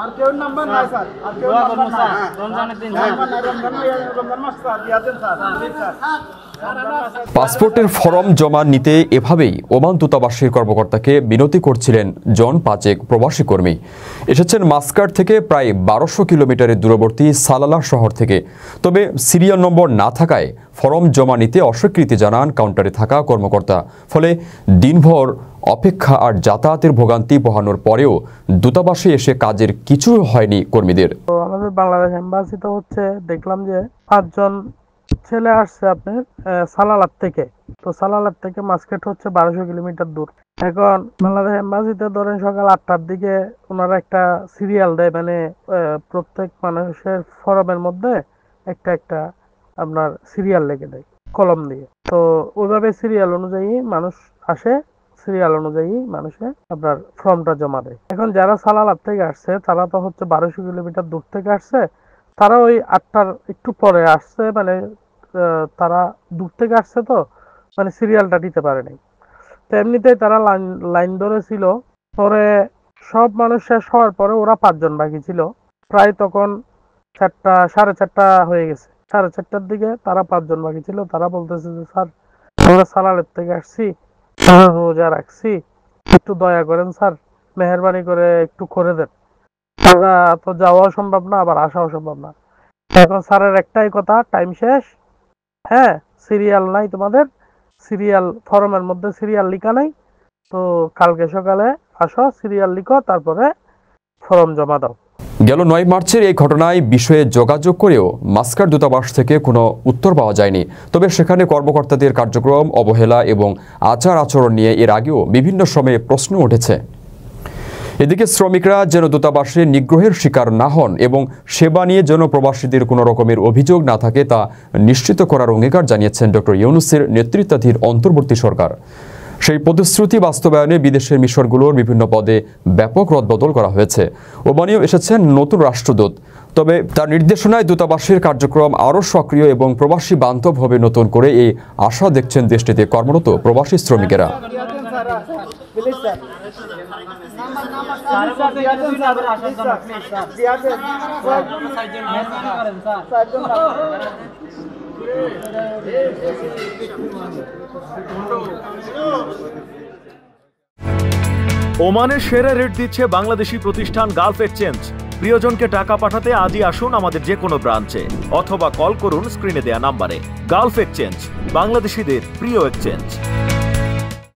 আর কেউ নাম্বার নাই স্যার, আর কেউ নাম্বার নাই। রমজানের দিন রমজান মাস স্যার দিয়া দেন স্যার। পাসপোর্টের ফরম জমা নিতে এভাবেই ওমান দূতাবাসের কর্মকর্তাকে বিনতি করছিলেন জন পাচেক প্রবাসী কর্মী। এসেছেন মাস্কাট থেকে প্রায় 1200 কিলোমিটারের দূরবর্তী সালালা শহর থেকে। তবে সিরিয়াল নম্বর না থাকায় ফরম জমা নিতে অস্বীকৃতি জানান কাউন্টারে থাকা কর্মকর্তা। ফলে দিনভর অপেক্ষা আর যাতায়াতের ভোগান্তি পোহানোর পরেও দূতাবাসে এসে কাজের কিছু হয়নি কর্মীদের। তো আমাদের বাংলাদেশ এম্বাসিতে হচ্ছে দেখলাম যে 5 জন ছেলে আসছে আপনার সালালার থেকে। তো সালালার থেকে মাস্কেট হচ্ছে 1200 কিলোমিটার দূর। এখন বাংলাদেশ এম্বাসিতে ধরেন সকাল 8টার দিকে ওনারা একটা সিরিয়াল দেয়, মানে প্রত্যেক মানুষের ফরমের মধ্যে একটা একটা আপনার সিরিয়াল লিখে দেয় কলম দিয়ে। তো ওইভাবে সিরিয়াল অনুযায়ী মানুষ আসে, সিরিয়াল অনুযায়ী মানুষে আপনার ফর্মটা জমা দেয়। এখন যারা সালালার থেকে আসছে তারা তো হচ্ছে 1200 কিলোমিটার দূর থেকে আসছে, তারা ওই 8টার একটু পরে আসছে, মানে তারা দূর থেকে আসছে তো মানে সিরিয়ালটা দিতে পারেনি। তো এমনিতেই তারা লাইন ধরেছিল। পরে সব মানুষ শেষ হওয়ার পরে ওরা 5 জন বাকি ছিল। প্রায় তখন 4টা 4:30 হয়ে গেছে। 4:30টার দিকে তারা 5 জন বাকি ছিল। তারা বলতেছে যে স্যার আমরা সালালের থেকে আসছি, রোজা রাখছি, একটু দয়া করেন স্যার, মেহেরবানি করে একটু করে দেন। তারা তো যাওয়াও সম্ভব না, আবার আসাও সম্ভব না। এখন স্যারের একটাই কথা, টাইম শেষ, হ্যাঁ সিরিয়াল নাই, তোমাদের সিরিয়াল ফরমের মধ্যে সিরিয়াল লিখা নাই, তো কালকে সকালে আসো, সিরিয়াল লিখো, তারপরে ফরম জমা দাও। গেল 9 মার্চের এই ঘটনায় বিষয়ে যোগাযোগ করেও মাস্কাট দূতাবাস থেকে কোনো উত্তর পাওয়া যায়নি। তবে সেখানে কর্মকর্তাদের কার্যক্রম, অবহেলা এবং আচার আচরণ নিয়ে এর আগেও বিভিন্ন সময়ে প্রশ্ন উঠেছে। এদিকে শ্রমিকরা যেন দূতাবাসে নিগ্রহের শিকার না হন এবং সেবা নিয়ে যেন প্রবাসীদের কোনো রকমের অভিযোগ না থাকে তা নিশ্চিত করার অঙ্গীকার জানিয়েছেন ডক্টর ইউনূসের নেতৃত্বাধীন অন্তর্বর্তী সরকার। সেই প্রতিশ্রুতি বাস্তবায়নে বিদেশের মিশনগুলোর বিভিন্ন পদে ব্যাপক রদবদল করা হয়েছে। ওমানেও এসেছেন নতুন রাষ্ট্রদূত। তবে তার নির্দেশনায় দূতাবাসের কার্যক্রম আরও সক্রিয় এবং প্রবাসী বান্ধব হবে নতুন করে এই আশা দেখছেন দেশটিতে কর্মরত প্রবাসী শ্রমিকেরা। ওমানের সেরা রেট দিচ্ছে বাংলাদেশি প্রতিষ্ঠান গালফ এক্সচেঞ্জ। প্রিয়জনকে টাকা পাঠাতে আজই আসুন আমাদের যে কোনো ব্রাঞ্চে অথবা কল করুন স্ক্রিনে দেয়া নাম্বারে। গালফ এক্সচেঞ্জ, বাংলাদেশিদের প্রিয় এক্সচেঞ্জ।